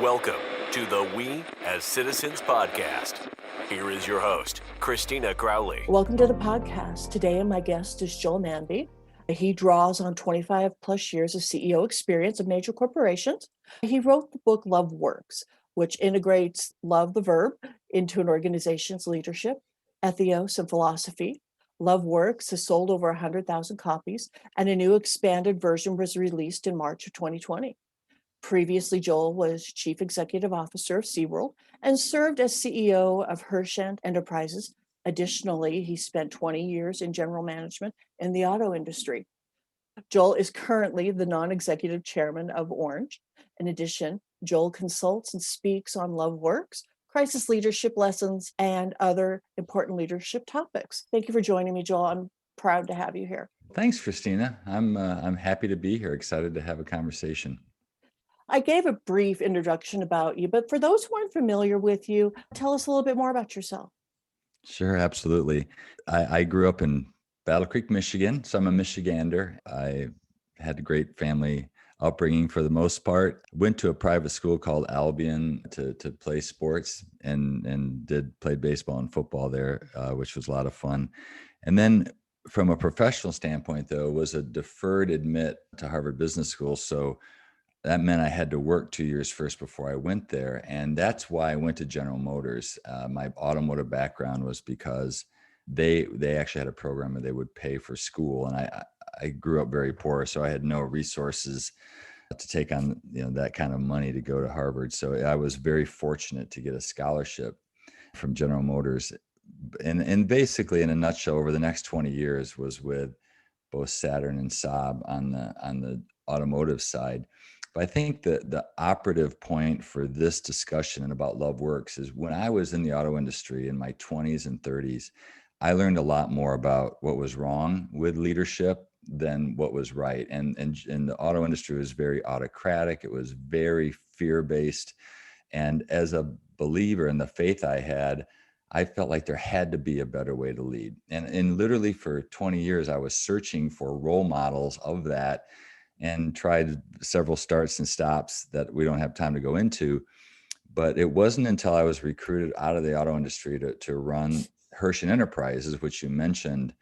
Welcome to the We as Citizens podcast. Here is your host, Christina Crowley. Welcome to the podcast. Today, my guest is Joel Manby. He draws on 25 plus years of CEO experience of major corporations. He wrote the book Love Works, which integrates love, the verb, into an organization's leadership, ethos, and philosophy. Love Works has sold over 100,000 copies, and a new expanded version was released in March of 2020. Previously, Joel was Chief Executive Officer of SeaWorld and served as CEO of Herschend Enterprises. Additionally, he spent 20 years in general management in the auto industry. Joel is currently the non-executive chairman of Orange. In addition, Joel consults and speaks on Love Works, crisis leadership lessons, and other important leadership topics. Thank you for joining me, Joel. I'm proud to have you here. Thanks, Christina. I'm happy to be here. Excited to have a conversation. I gave a brief introduction about you, but for those who aren't familiar with you, tell us a little bit more about yourself. Sure, absolutely. I grew up in Battle Creek, Michigan, so I'm a Michigander. I had a great family upbringing for the most part. Went to a private school called Albion to play sports and played baseball and football there, which was a lot of fun. And then from a professional standpoint, though, was a deferred admit to Harvard Business School. So that meant I had to work 2 years first before I went there. And that's why I went to General Motors. My automotive background was because they actually had a program where they would pay for school. And I grew up very poor, so I had no resources to take on that kind of money to go to Harvard. So I was very fortunate to get a scholarship from General Motors. And basically, in a nutshell, over the next 20 years was with both Saturn and Saab on the automotive side. But I think that the operative point for this discussion and about Love Works is when I was in the auto industry in my 20s and 30s, I learned a lot more about what was wrong with leadership than what was right. And the auto industry was very autocratic. It was very fear-based. And as a believer in the faith I had, I felt like there had to be a better way to lead. And literally for 20 years, I was searching for role models of that and tried several starts and stops that we don't have time to go into. But it wasn't until I was recruited out of the auto industry to run Herschend Enterprises, which you mentioned,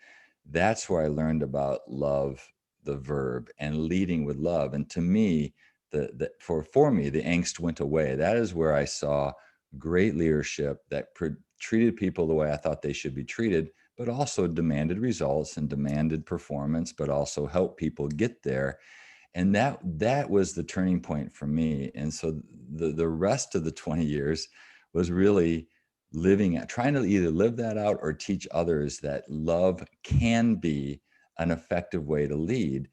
that's where I learned about love, the verb, and leading with love. And to me, for me, the angst went away. That is where I saw great leadership that treated people the way I thought they should be treated, but also demanded results and demanded performance, but also helped people get there. And that was the turning point for me. And so the rest of the 20 years was really trying to either live that out or teach others that love can be an effective way to lead.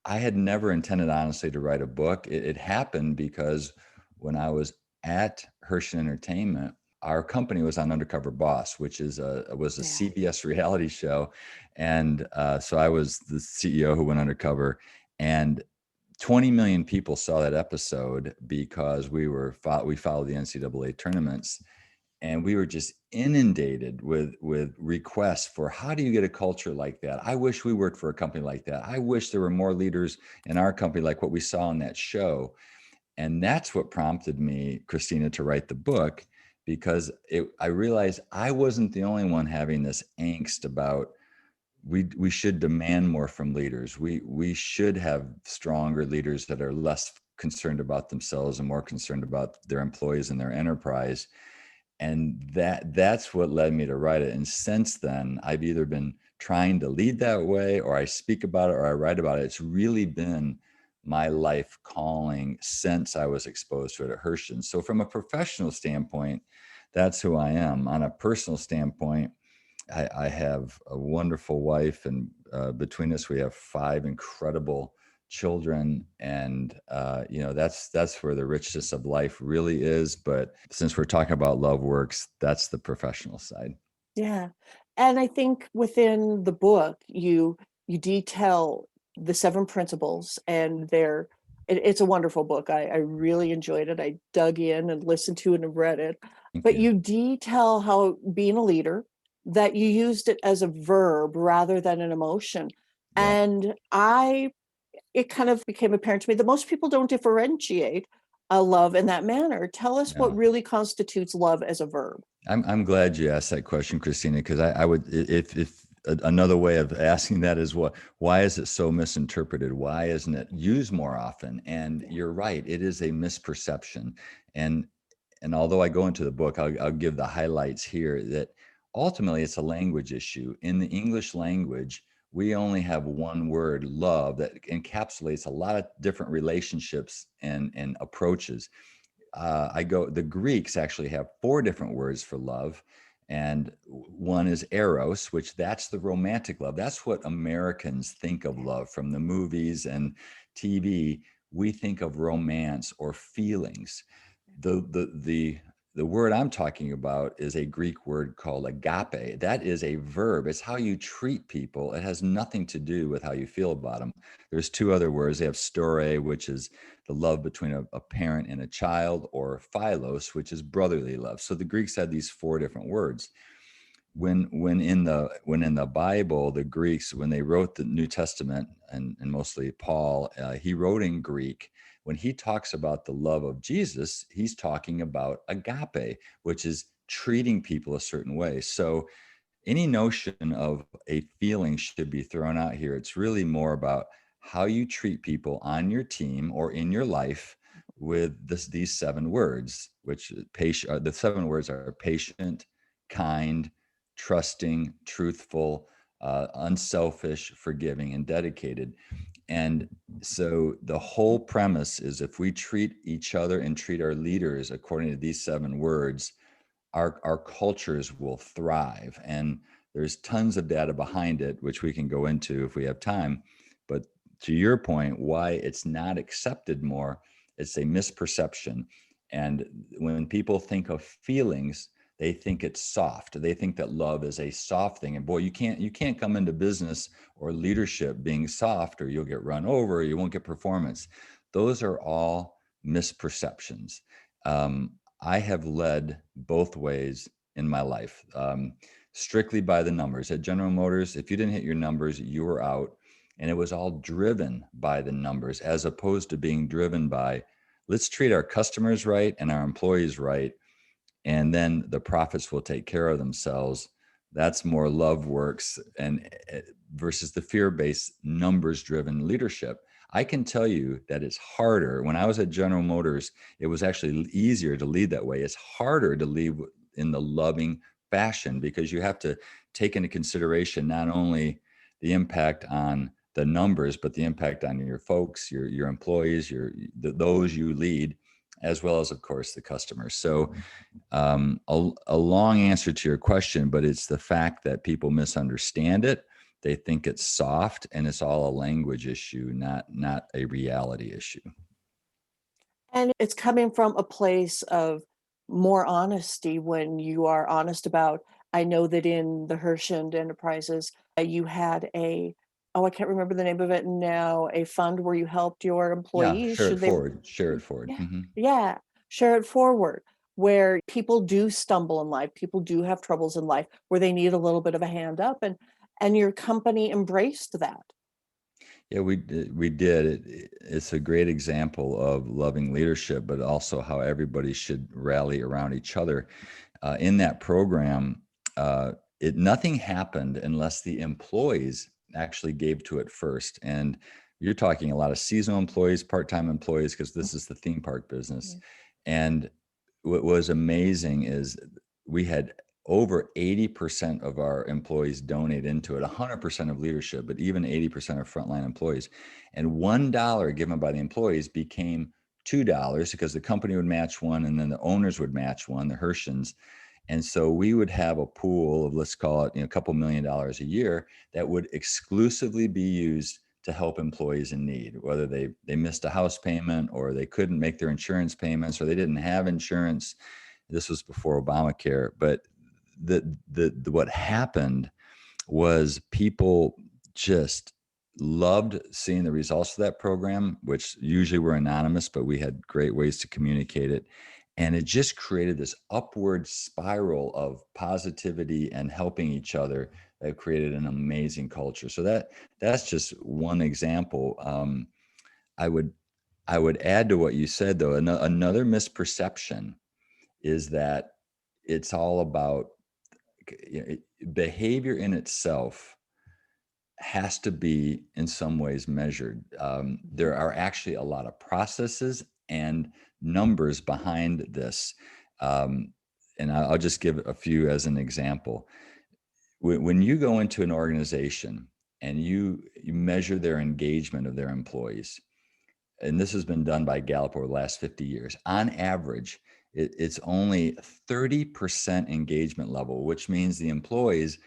I had never intended, honestly, to write a book. It happened because when I was at Herschend Entertainment, our company was on Undercover Boss, which was a CBS reality show. And so I was the CEO who went undercover, and 20 million people saw that episode because we followed the NCAA tournaments, and we were just inundated with requests for how do you get a culture like that? I wish we worked for a company like that. I wish there were more leaders in our company like what we saw in that show. And that's what prompted me, Christina, to write the book, because I realized I wasn't the only one having this angst about we should demand more from leaders. We should have stronger leaders that are less concerned about themselves and more concerned about their employees and their enterprise. And that's what led me to write it. And since then, I've either been trying to lead that way, or I speak about it, or I write about it. It's really been my life calling since I was exposed to it at Herschend. So from a professional standpoint, that's who I am. On a personal standpoint, I have a wonderful wife, and between us, we have 5 incredible children. And, that's where the richness of life really is. But since we're talking about Love Works, that's the professional side. Yeah. And I think within the book, you detail the 7 principles, and it's a wonderful book. I really enjoyed it. I dug in and listened to it and read it. But you detail how being a leader, that you used it as a verb rather than an emotion. Yeah. And it kind of became apparent to me that most people don't differentiate a love in that manner. Tell us what Yeah. really constitutes love as a verb. I'm glad you asked that question, Christina, because I would, if another way of asking that is why is it so misinterpreted? Why isn't it used more often? And Yeah. you're right, it is a misperception. And although I go into the book, I'll give the highlights here that ultimately it's a language issue. In the English language, we only have one word, love, that encapsulates a lot of different relationships and approaches. The Greeks actually have four different words for love. And one is eros, which that's the romantic love. That's what Americans think of love from the movies and TV. We think of romance or feelings. The word I'm talking about is a Greek word called agape. That is a verb. It's how you treat people. It has nothing to do with how you feel about them. There's two other words. They have storge, which is the love between a parent and a child, or philos, which is brotherly love. So the Greeks had these four different words. When in the Bible, the Greeks, when they wrote the New Testament, and mostly Paul, he wrote in Greek. When he talks about the love of Jesus, he's talking about agape, which is treating people a certain way. So any notion of a feeling should be thrown out here. It's really more about how you treat people on your team or in your life with these seven words, which the seven words are patient, kind, trusting, truthful, unselfish, forgiving, and dedicated. And so the whole premise is if we treat each other and treat our leaders according to these seven words, our cultures will thrive. And there's tons of data behind it, which we can go into if we have time. But to your point, why it's not accepted more, it's a misperception. And when people think of feelings, they think it's soft. They think that love is a soft thing. And boy, you can't come into business or leadership being soft, or you'll get run over, or you won't get performance. Those are all misperceptions. I have led both ways in my life, strictly by the numbers. At General Motors, if you didn't hit your numbers, you were out. And it was all driven by the numbers, as opposed to being driven by, let's treat our customers right and our employees right, and then the profits will take care of themselves. That's more love works, and versus the fear-based numbers-driven leadership. I can tell you that it's harder. When I was at General Motors, it was actually easier to lead that way. It's harder to lead in the loving fashion, because you have to take into consideration not only the impact on the numbers, but the impact on your folks, your employees, those you lead, as well as, of course, the customers. So a long answer to your question, but it's the fact that people misunderstand it. They think it's soft, and it's all a language issue, not a reality issue. And it's coming from a place of more honesty when you are honest about. I know that in the Herschend Enterprises, you had I can't remember the name of it now, a fund where you helped your Yeah, employees share should it they, forward. Share it forward. yeah, Hmm. yeah, share it forward, where people do stumble in life, people do have troubles in life where they need a little bit of a hand up, and your company embraced that. Yeah, we did. It's a great example of loving leadership, but also how everybody should rally around each other. In that program, nothing happened unless the employees actually gave to it first. And you're talking a lot of seasonal employees, part-time employees, because this is the theme park business. Mhm. And what was amazing is we had over 80% of our employees donate into it, 100% of leadership, but even 80% of frontline employees. And $1 given by the employees became $2, because the company would match one and then the owners would match one, the Herschends. And so we would have a pool of, let's call it, a couple $1 million a year that would exclusively be used to help employees in need, whether they missed a house payment, or they couldn't make their insurance payments, or they didn't have insurance. This was before Obamacare. But what happened was people just loved seeing the results of that program, which usually were anonymous, but we had great ways to communicate it. And it just created this upward spiral of positivity and helping each other that created an amazing culture. So that's just one example. I would I would add to what you said, though, another misperception is that it's all about behavior in itself has to be in some ways measured. There are actually a lot of processes and numbers behind this. Um, and I'll just give a few as an example. When you go into an organization and you measure their engagement of their employees, and this has been done by Gallup over the last 50 years, on average, it's only 30% engagement level, which means the employees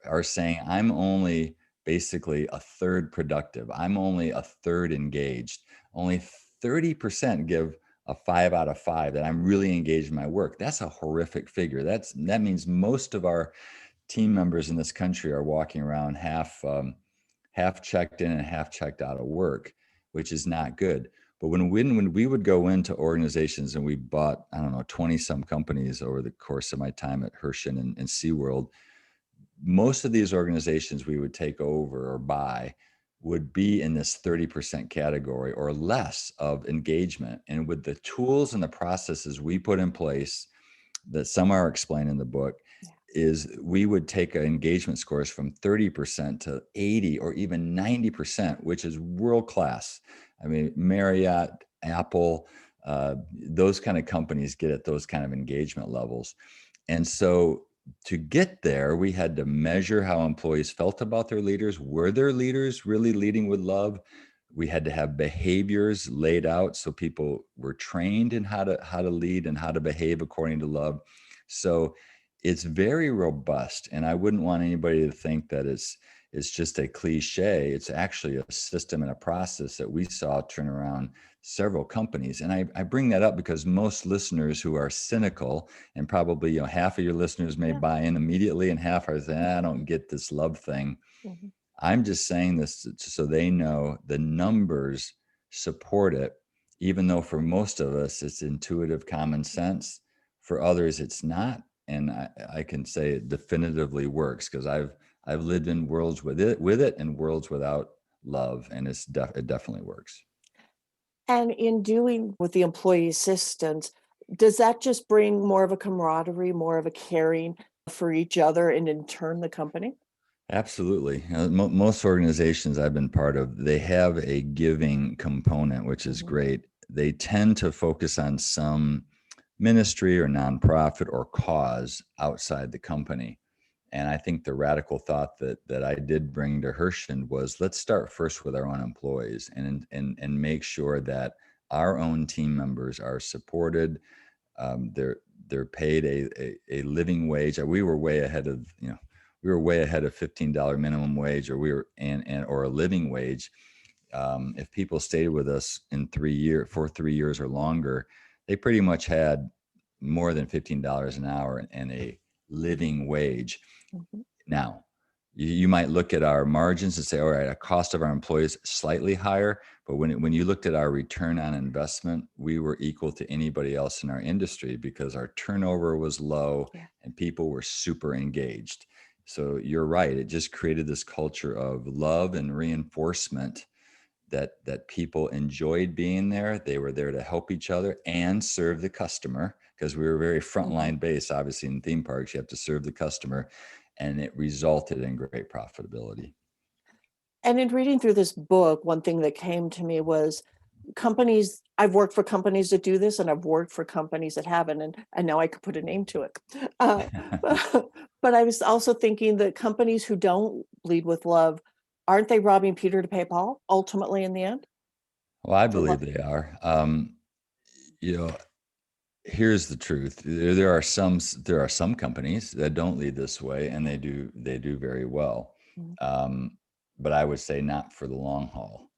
are saying, I'm only basically a third productive. I'm only a third engaged. Only 30% give a 5 out of 5 that I'm really engaged in my work. That's a horrific figure. That means most of our team members in this country are walking around half checked in and half checked out of work, which is not good. But when we would go into organizations, and we bought, I don't know, 20 some companies over the course of my time at Herschend and SeaWorld, most of these organizations we would take over or buy would be in this 30% category or less of engagement. And with the tools and the processes we put in place, that some are explained in the book, is we would take engagement scores from 30% to 80 or even 90%, which is world class. I mean, Marriott, Apple, those kind of companies get at those kind of engagement levels. And so to get there, we had to measure how employees felt about their leaders. Were their leaders really leading with love? We had to have behaviors laid out so people were trained in how to lead and how to behave according to love. So it's very robust, and I wouldn't want anybody to think that it's just a cliche. It's actually a system and a process that we saw turn around several companies. And I bring that up because most listeners who are cynical, and probably half of your listeners may buy in immediately, and half are saying, I don't get this love thing. Mm-hmm. I'm just saying this so they know the numbers support it, even though for most of us it's intuitive common sense. For others, it's not. And I can say it definitively works because I've lived in worlds with it and worlds without love, and it definitely works. And in dealing with the employee assistants, does that just bring more of a camaraderie, more of a caring for each other, and in turn the company? Absolutely. Most organizations I've been part of, they have a giving component, which is great. They tend to focus on some ministry or nonprofit or cause outside the company. And I think the radical thought that I did bring to Herschend was, let's start first with our own employees and make sure that our own team members are supported. They're paid a living wage. We were way ahead of $15 minimum wage, or or a living wage. If people stayed with us for 3 years or longer, they pretty much had more than $15 an hour and a living wage. Mm-hmm. Now, you might look at our margins and say, all right, our cost of our employees slightly higher, but when you looked at our return on investment, we were equal to anybody else in our industry because our turnover was low and people were super engaged. So you're right. It just created this culture of love and reinforcement that people enjoyed being there. They were there to help each other and serve the customer, because we were very frontline based. Obviously, in theme parks, you have to serve the customer, and it resulted in great profitability. And in reading through this book, one thing that came to me was companies. I've worked for companies that do this, and I've worked for companies that haven't, and now I could put a name to it. Uh, but I was also thinking that companies who don't lead with love, aren't they robbing Peter to pay Paul ultimately in the end? Well, I To love. believe they are. You know, here's the truth. There are some companies that don't lead this way, and they do very well. Um, but I would say not for the long haul.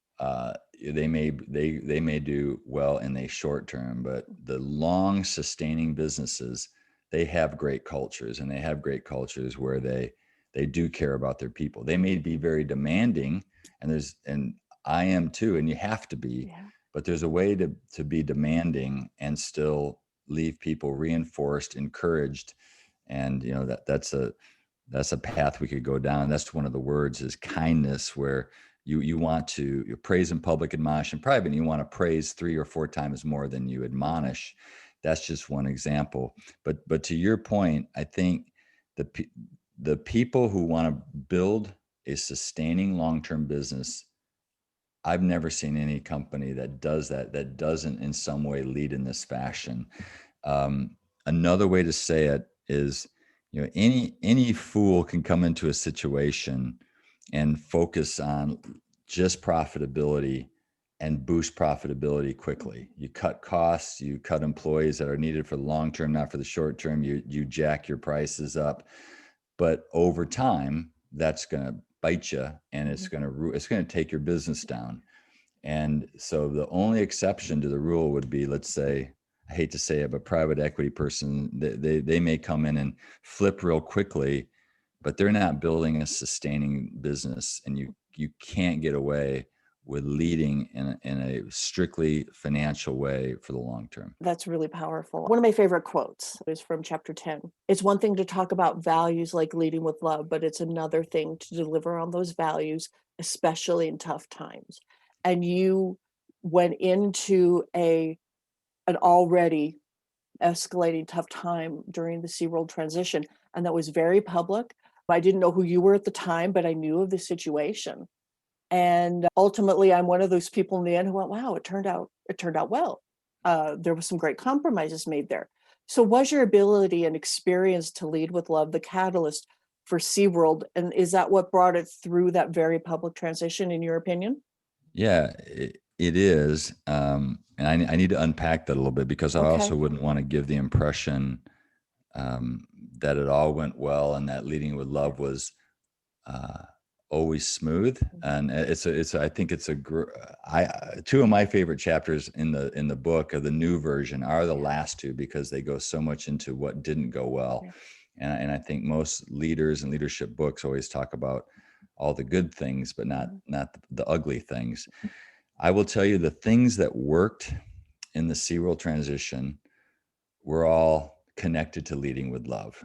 They may do well in the short term, but the long sustaining businesses, they have great cultures, and they have great cultures where they do care about their people. They may be very demanding, and I am too, and you have to be, but there's a way to be demanding and still leave people reinforced, encouraged. And that's a path we could go down. That's one of the words is kindness, where You want to praise in public, admonish in private, and you want to praise 3 or 4 times more than you admonish. That's just one example. But to your point, I think the people who want to build a sustaining long-term business, I've never seen any company that does that doesn't in some way lead in this fashion. Another way to say it is, any fool can come into a situation and focus on just profitability and boost profitability quickly. You cut costs, you cut employees that are needed for the long term, not for the short term. You jack your prices up, but over time, that's going to bite you, and it's going to take your business down. And so the only exception to the rule would be, let's say, I hate to say it, but private equity person, they may come in and flip real quickly, but they're not building a sustaining business. And you can't get away with leading in a strictly financial way for the long term. That's really powerful. One of my favorite quotes is from chapter 10. It's one thing to talk about values like leading with love, but it's another thing to deliver on those values, especially in tough times. And you went into an already escalating tough time during the SeaWorld transition, and that was very public. I didn't know who you were at the time, but I knew of the situation. And ultimately, I'm one of those people in the end who went, wow, it turned out well. There was some great compromises made there. So was your ability and experience to lead with love the catalyst for SeaWorld? And is that what brought it through that very public transition, in your opinion? Yeah, it is. And I need to unpack that a little bit, because I Okay. also wouldn't want to give the impression that it all went well and that leading with love was always smooth. And I think it's two of my favorite chapters in the book of the new version are the last two, because they go so much into what didn't go well. Yeah. And I think most leaders and leadership books always talk about all the good things, but not the ugly things. I will tell you, the things that worked in the SeaWorld transition were all connected to leading with love.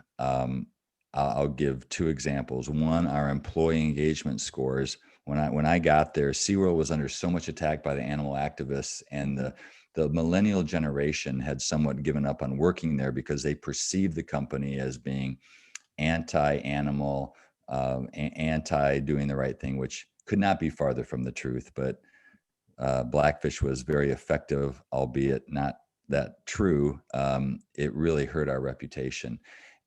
I'll give 2 examples. One, our employee engagement scores. When I got there, SeaWorld was under so much attack by the animal activists, and the millennial generation had somewhat given up on working there because they perceived the company as being anti-animal, anti doing the right thing, which could not be farther from the truth. But Blackfish was very effective, albeit not that true. It really hurt our reputation.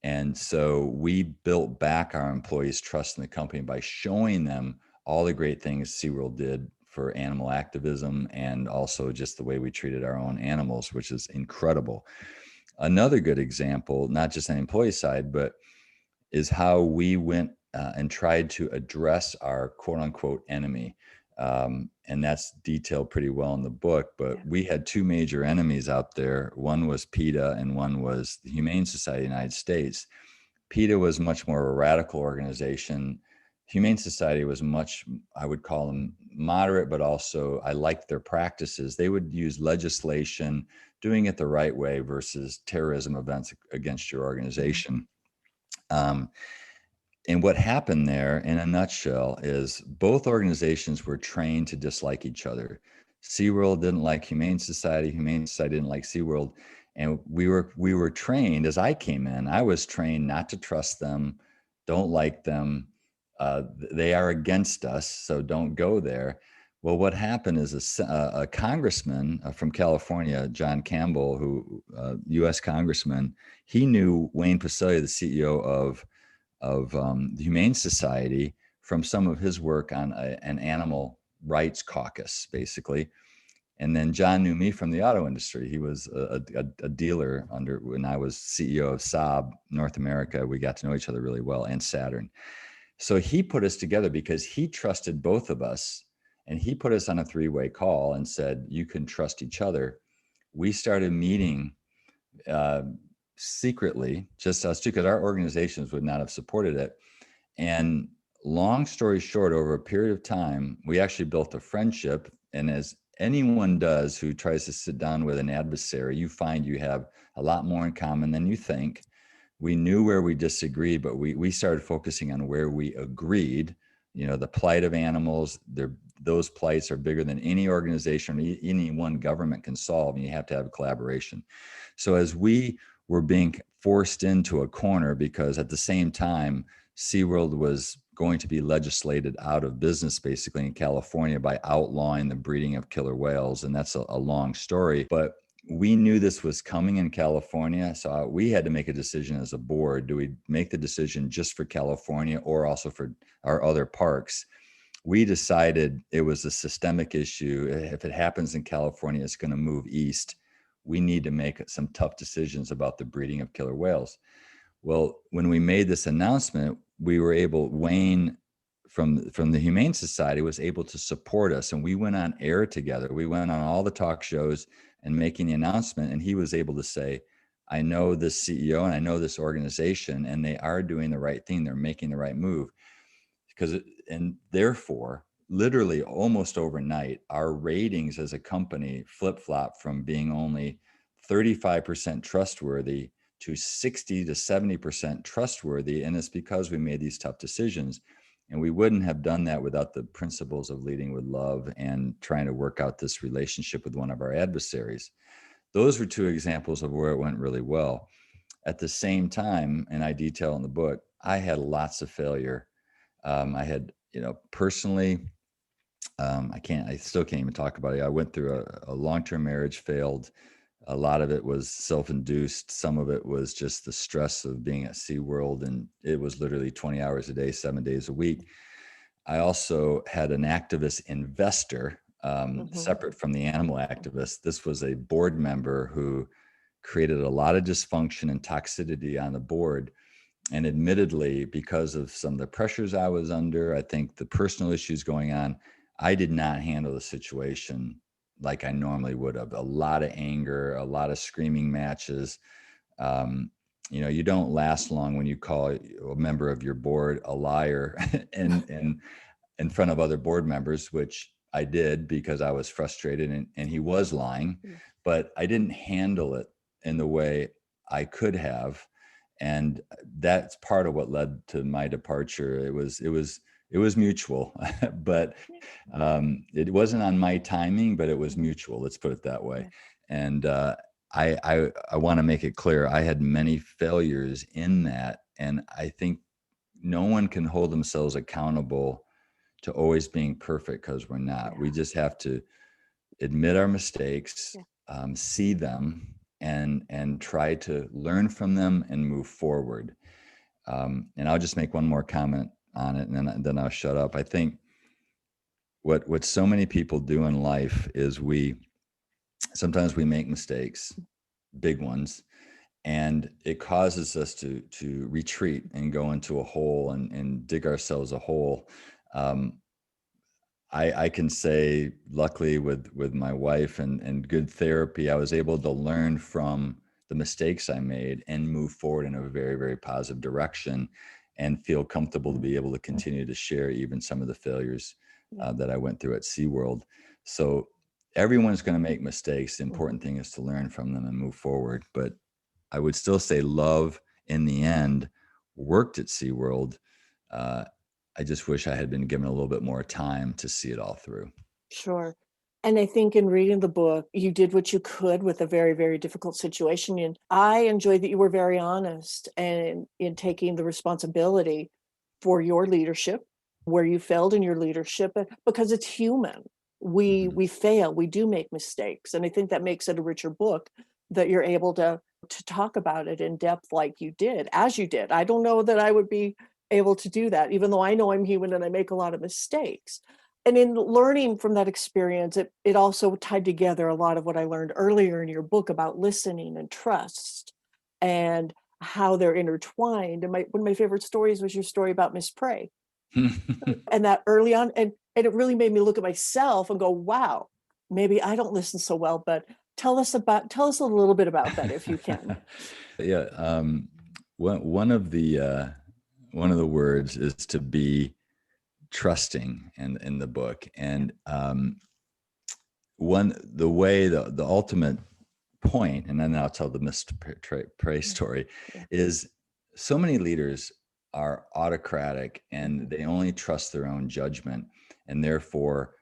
And so we built back our employees' trust in the company by showing them all the great things SeaWorld did for animal activism, and also just the way we treated our own animals, which is incredible. Another good example, not just on the employee side, but is how we went and tried to address our quote unquote enemy. And that's detailed pretty well in the book, but we had 2 major enemies out there. One was PETA and one was the Humane Society of the United States. PETA was much more of a radical organization. Humane Society was much, I would call them moderate, but also I liked their practices. They would use legislation, doing it the right way versus terrorism events against your organization. And what happened there, in a nutshell, is both organizations were trained to dislike each other. SeaWorld didn't like Humane Society. Humane Society didn't like SeaWorld. And we were trained, as I came in, I was trained not to trust them, don't like them. They are against us, so don't go there. Well, what happened is a congressman from California, John Campbell, who U.S. congressman, he knew Wayne Pacella, the CEO of the Humane Society, from some of his work on an animal rights caucus, basically. And then John knew me from the auto industry. He was a dealer when I was CEO of Saab North America. We got to know each other really well, and Saturn. So he put us together because he trusted both of us, and he put us on a 3-way call and said, you can trust each other. We started meeting secretly, just us two, because our organizations would not have supported it. And long story short, over a period of time, we actually built a friendship. And as anyone does who tries to sit down with an adversary, you find you have a lot more in common than you think. We knew where we disagreed, but we started focusing on where we agreed. the plight of animals, those plights are bigger than any organization, any one government can solve, and you have to have collaboration. So as we were being forced into a corner, because at the same time, SeaWorld was going to be legislated out of business basically in California by outlawing the breeding of killer whales. And that's a long story, but we knew this was coming in California. So we had to make a decision as a board. Do we make the decision just for California or also for our other parks? We decided it was a systemic issue. If it happens in California, it's going to move east. We need to make some tough decisions about the breeding of killer whales. Well, when we made this announcement, we were able, Wayne from the Humane Society was able to support us, and we went on air together. We went on all the talk shows and making the announcement, and he was able to say, I know this CEO and I know this organization, and they are doing the right thing. They're making the right move. And therefore, literally almost overnight, our ratings as a company flip-flop from being only 35% trustworthy to 60 to 70% trustworthy. And it's because we made these tough decisions. And we wouldn't have done that without the principles of leading with love and trying to work out this relationship with one of our adversaries. Those were two examples of where it went really well. At the same time, and I detail in the book, I had lots of failure. I had, personally, I still can't even talk about it. I went through a long-term marriage, failed. A lot of it was self-induced. Some of it was just the stress of being at SeaWorld, and it was literally 20 hours a day, 7 days a week. I also had an activist investor, separate from the animal activist. This was a board member who created a lot of dysfunction and toxicity on the board. And admittedly, because of some of the pressures I was under, I think the personal issues going on, I did not handle the situation like I normally would have. A lot of anger, a lot of screaming matches. You don't last long when you call a member of your board a liar and in front of other board members, which I did because I was frustrated and he was lying, but I didn't handle it in the way I could have. And that's part of what led to my departure. It was mutual, but it wasn't on my timing, but it was mutual. Let's put it that way. And I want to make it clear, I had many failures in that. And I think no one can hold themselves accountable to always being perfect, because we're not. We just have to admit our mistakes, see them, and try to learn from them and move forward. And I'll just make one more comment on it, and then I'll shut up. I think what so many people do in life is sometimes we make mistakes, big ones, and it causes us to retreat and go into a hole and dig ourselves a hole. I can say, luckily with my wife and good therapy, I was able to learn from the mistakes I made and move forward in a very, very positive direction, and feel comfortable to be able to continue to share even some of the failures that I went through at SeaWorld. So everyone's going to make mistakes. The important thing is to learn from them and move forward. But I would still say love, in the end, worked at SeaWorld. I just wish I had been given a little bit more time to see it all through. Sure. And I think in reading the book, you did what you could with a very, very difficult situation. And I enjoyed that you were very honest and in taking the responsibility for your leadership, where you failed in your leadership, because it's human. We fail, we do make mistakes. And I think that makes it a richer book, that you're able to talk about it in depth like you did, as you did. I don't know that I would be able to do that, even though I know I'm human and I make a lot of mistakes. And in learning from that experience, it also tied together a lot of what I learned earlier in your book about listening and trust and how they're intertwined. And one of my favorite stories was your story about Miss Prey. And that early on, and it really made me look at myself and go, wow, maybe I don't listen so well, but tell us a little bit about that if you can. Yeah. One of the words is to be trusting in the book. And the ultimate point, and then I'll tell the Mr. Prey story, is so many leaders are autocratic and they only trust their own judgment, and therefore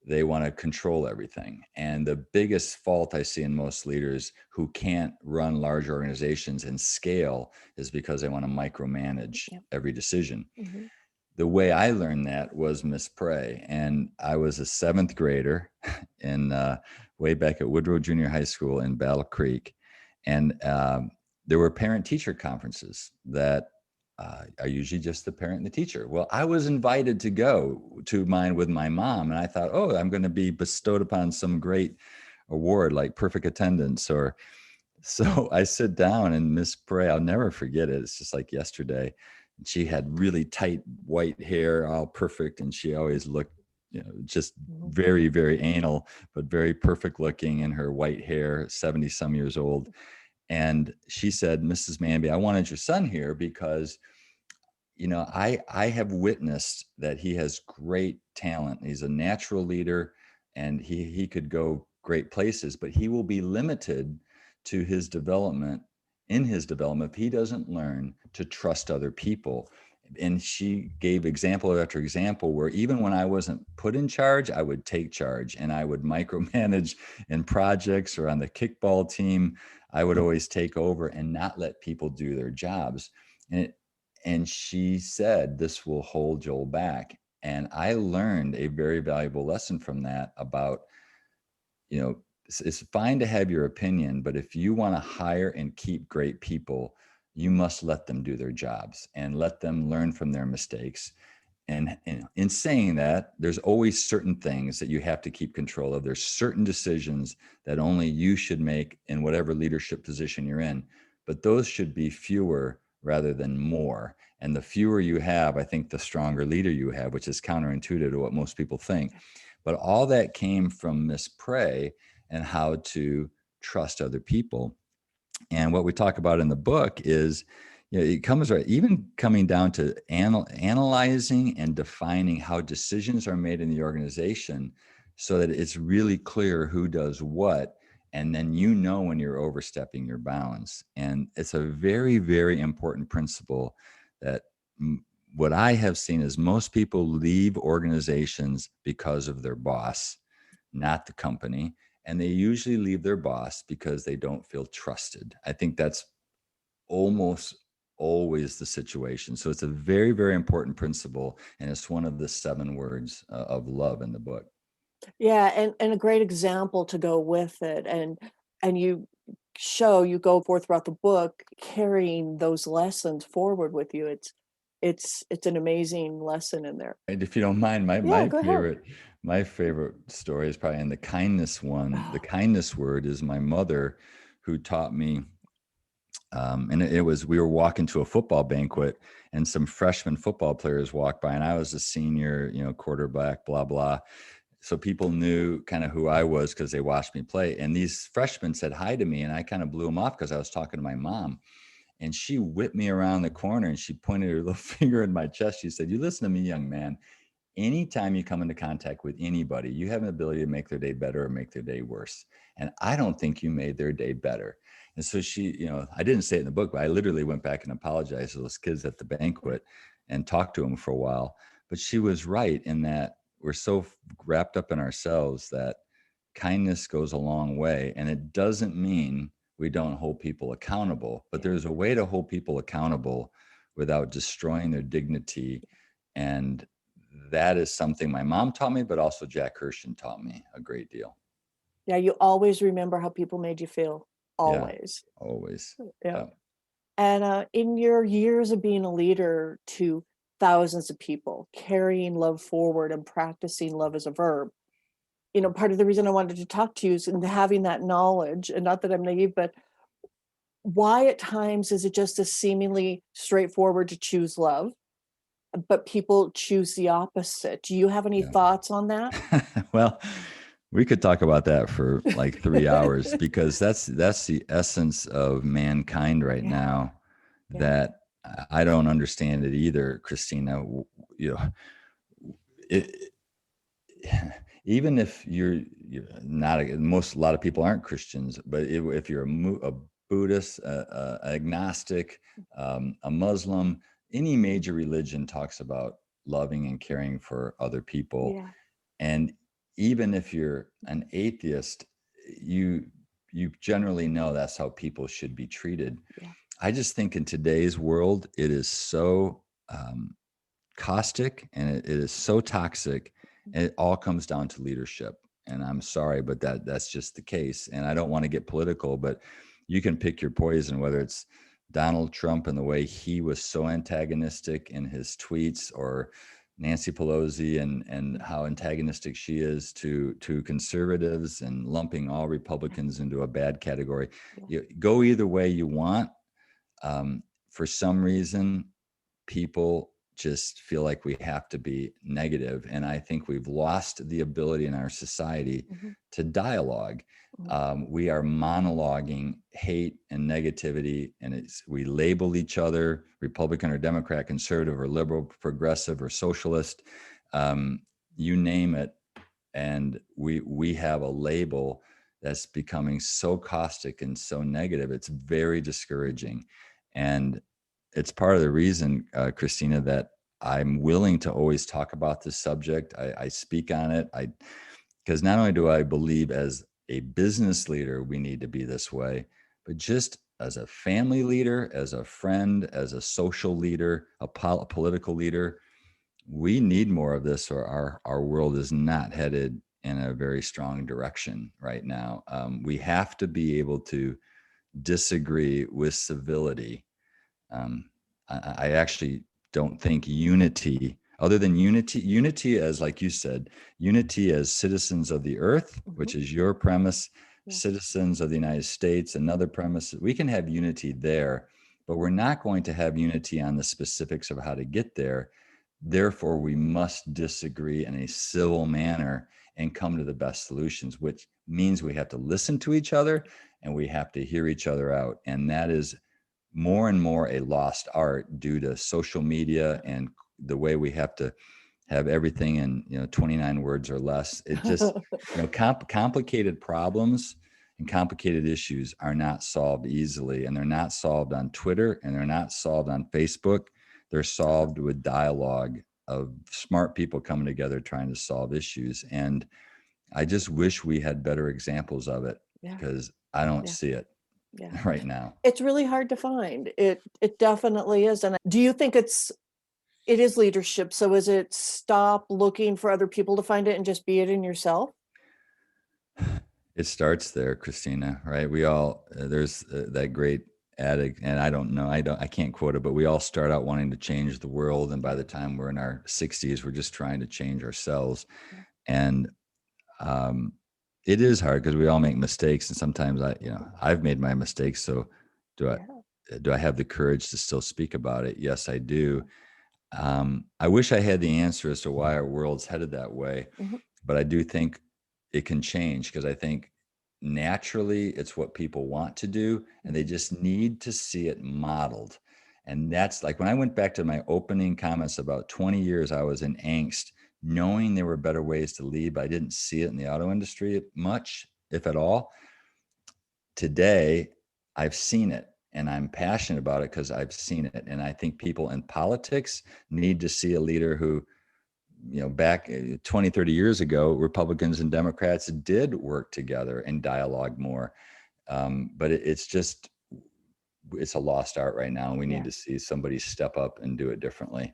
they want to control everything. And the biggest fault I see in most leaders who can't run large organizations and scale is because they want to micromanage Yeah. every decision. Mhm. The way I learned that was Miss Prey. And I was a seventh grader in way back at Woodrow Junior High School in Battle Creek. And there were parent teacher conferences that are usually just the parent and the teacher. Well, I was invited to go to mine with my mom. And I thought, oh, I'm going to be bestowed upon some great award like perfect attendance or so. I sit down and Miss Prey, I'll never forget it. It's just like yesterday. She had really tight white hair, all perfect. And she always looked, just Mhm. very, very anal, but very perfect looking in her white hair, 70 some years old. And she said, Mrs. Manby, I wanted your son here because I have witnessed that he has great talent. He's a natural leader and he could go great places, but he will be limited to his development if he doesn't learn to trust other people. And she gave example after example where even when I wasn't put in charge, I would take charge and I would micromanage in projects or on the kickball team. I would always take over and not let people do their jobs. And she said, this will hold Joel back. And I learned a very valuable lesson from that about, it's fine to have your opinion, but if you want to hire and keep great people, you must let them do their jobs and let them learn from their mistakes. And in saying that, there's always certain things that you have to keep control of. There's certain decisions that only you should make in whatever leadership position you're in, but those should be fewer rather than more. And the fewer you have, I think the stronger leader you have, which is counterintuitive to what most people think. But all that came from Miss Prey and how to trust other people. And what we talk about in the book is, it comes right, even coming down to analyzing and defining how decisions are made in the organization so that it's really clear who does what. And then when you're overstepping your bounds. And it's a very, very important principle that what I have seen is most people leave organizations because of their boss, not the company. And they usually leave their boss because they don't feel trusted. I think that's almost always the situation. So it's a very, very important principle. And it's one of the 7 words of love in the book. Yeah, and a great example to go with it. And you go forth throughout the book carrying those lessons forward with you. It's an amazing lesson in there. And if you don't mind, my Yeah, my go ahead. favorite my favorite story is probably in the kindness one. The Oh, kindness word is my mother who taught me. And it was, we were walking to a football banquet and some freshman football players walked by and I was a senior, quarterback, blah, blah. So people knew kind of who I was because they watched me play. And these freshmen said hi to me and I kind of blew them off because I was talking to my mom. And she whipped me around the corner and she pointed her little finger in my chest. She said, "You listen to me, young man. Anytime you come into contact with anybody, you have an ability to make their day better or make their day worse. And I don't think you made their day better." And so she, I didn't say it in the book, but I literally went back and apologized to those kids at the banquet and talked to them for a while. But she was right in that we're so wrapped up in ourselves that kindness goes a long way. And it doesn't mean we don't hold people accountable, but yeah. there's a way to hold people accountable without destroying their dignity. And that is something my mom taught me, but also Jack Herschend taught me a great deal. Yeah, you always remember how people made you feel. Yeah, Always. always. Yeah. Yeah. And in your years of being a leader to thousands of people, carrying love forward and practicing love as a verb, part of the reason I wanted to talk to you is in having that knowledge, and not that I'm naive, but why at times is it just as seemingly straightforward to choose love, but people choose the opposite? Do you have any Yeah. thoughts on that? Well, we could talk about that for like 3 hours because that's the essence of mankind right Yeah, now yeah, that I don't understand it either, Christina. You know, it, even if you're not a lot of people aren't Christians, but if you're a Buddhist, agnostic, a Muslim, any major religion talks about loving and caring for other people. Yeah. And even if you're an atheist, you generally know that's how people should be treated. Yeah. I just think in today's world, it is so caustic, and it is so toxic, and it all comes down to leadership. And I'm sorry, but that's just the case. And I don't want to get political, but you can pick your poison, whether it's Donald Trump and the way he was so antagonistic in his tweets, or Nancy Pelosi and how antagonistic she is to conservatives, and lumping all Republicans into a bad category. Yeah. You go either way you want. For some reason, people just feel like we have to be negative. And I think we've lost the ability in our society to dialogue. We are monologuing hate and negativity, and we label each other Republican or Democrat, conservative or liberal, progressive or socialist, you name it. And we have a label that's becoming so caustic and so negative. It's very discouraging. And it's part of the reason, Christina, that I'm willing to always talk about this subject. I speak on it. Because not only do I believe as a business leader, we need to be this way, but just as a family leader, as a friend, as a social leader, a political leader, we need more of this, or our world is not headed in a very strong direction right now. We have to be able to disagree with civility. I actually don't think unity, other than unity as, like you said, unity as citizens of the earth, which is your premise, citizens of the United States, another premise. We can have unity there, but we're not going to have unity on the specifics of how to get there. Therefore, we must disagree in a civil manner and come to the best solutions, which means we have to listen to each other and we have to hear each other out. And that is more and more a lost art due to social media and the way we have to have everything in 29 words or less. It just complicated problems and complicated issues are not solved easily, and they're not solved on Twitter, and they're not solved on Facebook. They're solved with dialogue of smart people coming together trying to solve issues. And I just wish we had better examples of it, because I don't see it right now. It's really hard to find. It definitely is. And do you think it is leadership? So is it stop looking for other people to find it and just be it in yourself? It starts there, Christina, right? We all, there's that great adage, and I can't quote it, but we all start out wanting to change the world. And by the time we're in our 60s, we're just trying to change ourselves. And it is hard because we all make mistakes. And sometimes I've made my mistakes. So do I have the courage to still speak about it? Yes, I do. I wish I had the answer as to why our world's headed that way, but I do think it can change, because I think naturally it's what people want to do, and they just need to see it modeled. And that's like when I went back to my opening comments about 20 years, I was in angst, knowing there were better ways to lead, but I didn't see it in the auto industry much, if at all. Today, I've seen it, and I'm passionate about it because I've seen it. And I think people in politics need to see a leader who, back 20, 30 years ago, Republicans and Democrats did work together and dialogue more. But it's a lost art right now. And we need to see somebody step up and do it differently.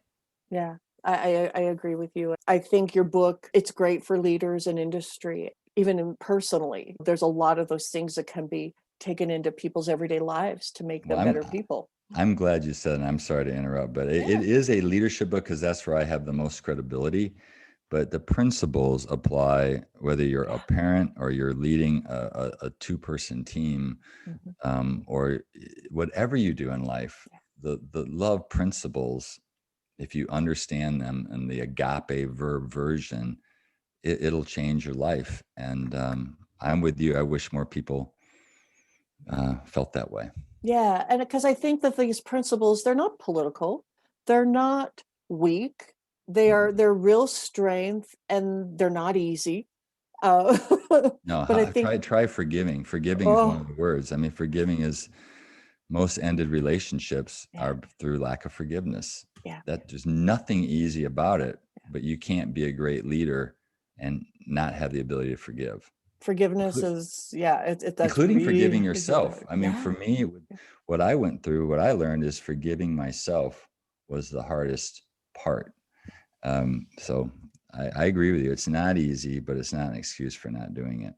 Yeah, I agree with you. I think your book, it's great for leaders in industry, even personally. There's a lot of those things that can be taken into people's everyday lives to make them better people. I'm glad you said, and I'm sorry to interrupt, but it is a leadership book because that's where I have the most credibility. But the principles apply whether you're a parent or you're leading a two-person team, or whatever you do in life. The love principles, if you understand them in the agape verb version, it'll change your life. And I'm with you. I wish more people felt that way. Yeah, and because I think that these principles, they're not political, they're not weak, they're real strength, and they're not easy. No, but I think try forgiving. Forgiving is one of the words. I mean, forgiving is, most ended relationships are through lack of forgiveness. Yeah. that there's nothing easy about it, but you can't be a great leader and not have the ability to forgive. Forgiveness is, that's Including forgiving really, really yourself. hard. I mean, Yeah. for me, what I went through, what I learned is forgiving myself was the hardest part. So I agree with you. It's not easy, but it's not an excuse for not doing it.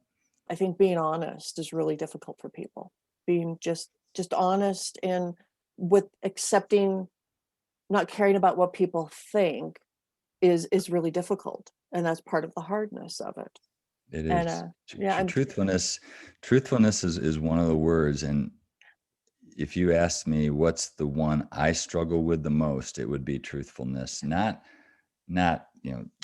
I think being honest is really difficult for people. Being just honest and with accepting, not caring about what people think is really difficult. And that's part of the hardness of it. It And is. yeah, and Truthfulness is one of the words. And if you asked me what's the one I struggle with the most, it would be truthfulness. Not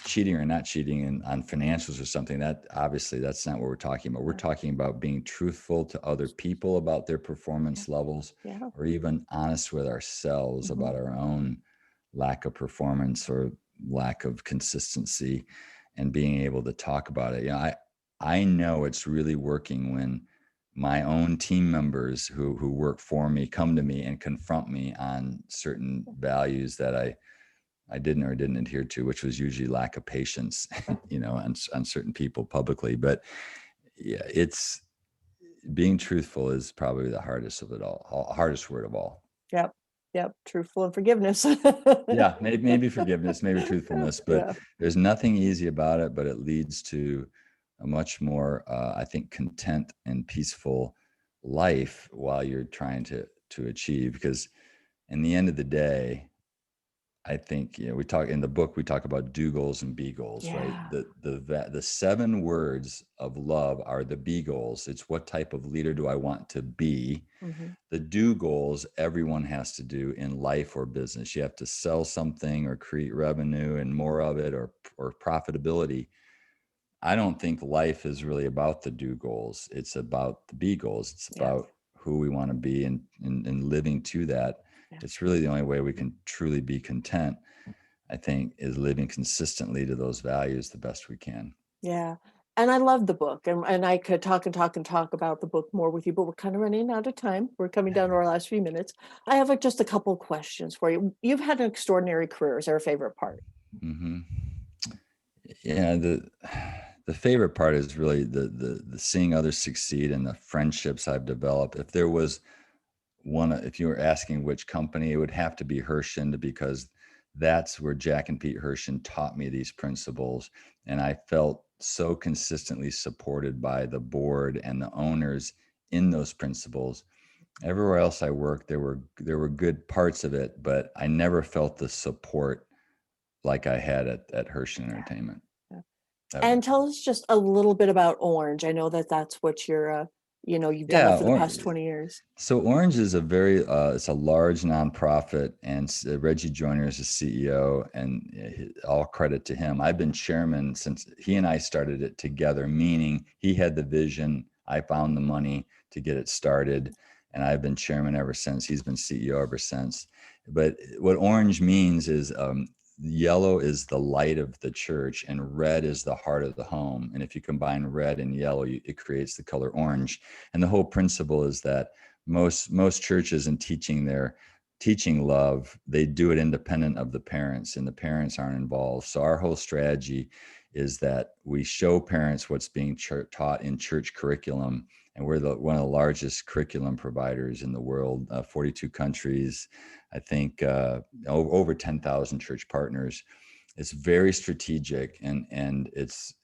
cheating or not cheating on financials or something. That obviously that's not what we're talking about. We're talking about being truthful to other people about their performance levels, yeah. or even honest with ourselves Mhm. about our own lack of performance or lack of consistency, and being able to talk about it. I know it's really working when my own team members who work for me come to me and confront me on certain values that I didn't adhere to, which was usually lack of patience, on certain people publicly. But yeah, it's being truthful is probably the hardest of it all, hardest word of all. Yep. Yep. Truthful and forgiveness. Yeah, maybe forgiveness, maybe truthfulness, but Yeah. there's nothing easy about it, but it leads to a much more, I think, content and peaceful life while you're trying to achieve. Because in the end of the day, I think, we talk in the book, we talk about do goals and be goals, right? Yeah. The 7 words of love are the be goals. It's what type of leader do I want to be? Mhm. The do goals everyone has to do in life or business. You have to sell something or create revenue and more of it, or profitability. I don't think life is really about the do goals. It's about the be goals. It's Yes. about who we want to be, and living to that. Yeah. It's really the only way we can truly be content, I think, is living consistently to those values the best we can. Yeah. And I love the book, and I could talk and talk and talk about the book more with you, but we're kind of running out of time. We're coming down to our last few minutes. I have just a couple questions for you. You've had an extraordinary career. Is there a favorite part? Hmm. Yeah, the favorite part is really the seeing others succeed and the friendships I've developed. If there was one, if you were asking which company, it would have to be Herschend, because that's where Jack and Pete Herschend taught me these principles. And I felt so consistently supported by the board and the owners in those principles. Everywhere else I worked, there were good parts of it, but I never felt the support like I had at Herschend Yeah. Entertainment. Yeah. That- And tell us just a little bit about Orange. I know that that's what you've done that yeah, for the past 20 years. so Orange is it's a large nonprofit, and Reggie Joyner is the CEO, and all credit to him. I've been chairman since he and I started it together, meaning he had the vision, I found the money to get it started, and I've been chairman ever since. He's been CEO ever since. But what Orange means is, yellow is the light of the church and red is the heart of the home. And if you combine red and yellow, it creates the color orange. And the whole principle is that most churches in teaching love, they do it independent of the parents, and the parents aren't involved. So our whole strategy is that we show parents what's being taught in church curriculum, and we're one of the largest curriculum providers in the world, 42 countries, I think, over 10,000 church partners. It's very strategic, and it's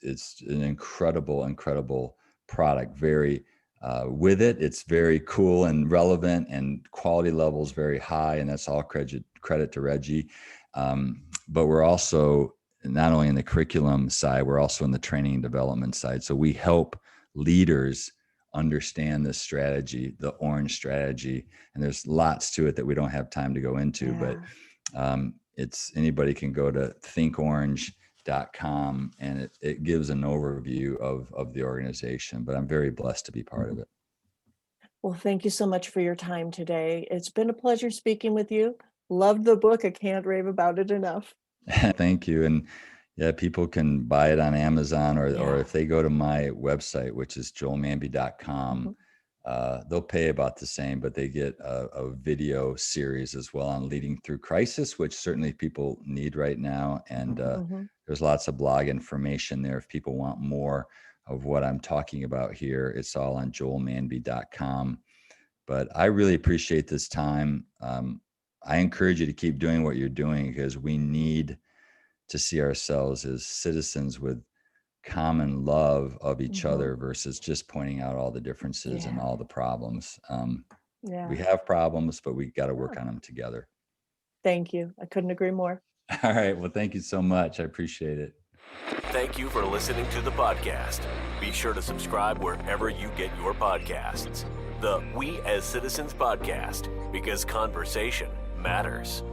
an incredible product. Very with it, it's very cool and relevant, and quality levels very high, and that's all credit to Reggie. But we're also not only in the curriculum side, we're also in the training and development side. So we help leaders understand this strategy, the Orange strategy, and there's lots to it that we don't have time to go into. Yeah. But it's anybody can go to thinkorange.com, and it gives an overview of the organization. But I'm very blessed to be part of it. Well, thank you so much for your time today. It's been a pleasure speaking with you. Loved the book. I can't rave about it enough. Thank you. And yeah, people can buy it on Amazon, or Yeah. if they go to my website, which is joelmanby.com, Mhm. They'll pay about the same, but they get a video series as well on leading through crisis, which certainly people need right now. And Mm-hmm. there's lots of blog information there. If people want more of what I'm talking about here, it's all on joelmanby.com. But I really appreciate this time. I encourage you to keep doing what you're doing, because we need to see ourselves as citizens with common love of each Mm-hmm. other versus just pointing out all the differences and Yeah. all the problems. Yeah. We have problems, but we got to work Yeah. on them together. Thank you. I couldn't agree more. All right. Well, thank you so much. I appreciate it. Thank you for listening to the podcast. Be sure to subscribe wherever you get your podcasts. The We as Citizens podcast, because conversation matters.